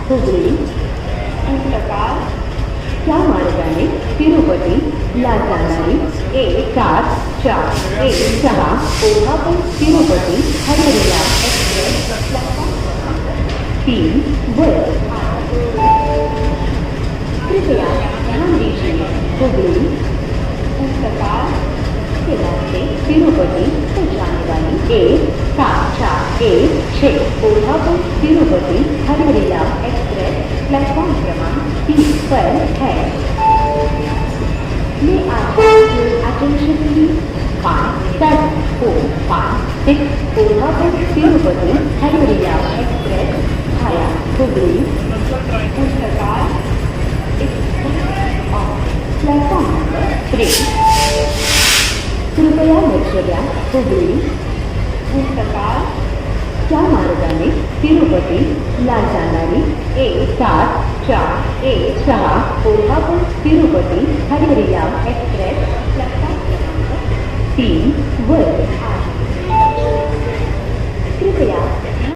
हुबळी पुस्तकाल त्या मार्गाने तिरुपती ला जाणारी 1-7-4-1-6 कोल्हापूर तिरुपती हरिहरा एक्सप्रेस 3 वर। कृपया ध्यान दीजिए हुबळी पुस्तकाल से तिरुपति को जाने वाली 1-7-4-1-6 कोल्हापुर तिरुपति हरिहरा एक्सप्रेस प्लेटफॉर्म क्रमांक 3 पर है। मैं आपको attention please 5-7-4-5-6 Kolhapur Tirupati Harihara express भाया हुबळी पुस्तकाल प्लेटफॉर्म नंबर 3। कृपया लक्ष द्या हुबळी पुस्तकाल त्या मार्गाने तिरुपती ला जाणारी 1-7-4-1-6 कोल्हापूर तिरुपती हरिहरा एक्सप्रेस प्लेटफॉर्म क्रमांक 3 वर। कृपया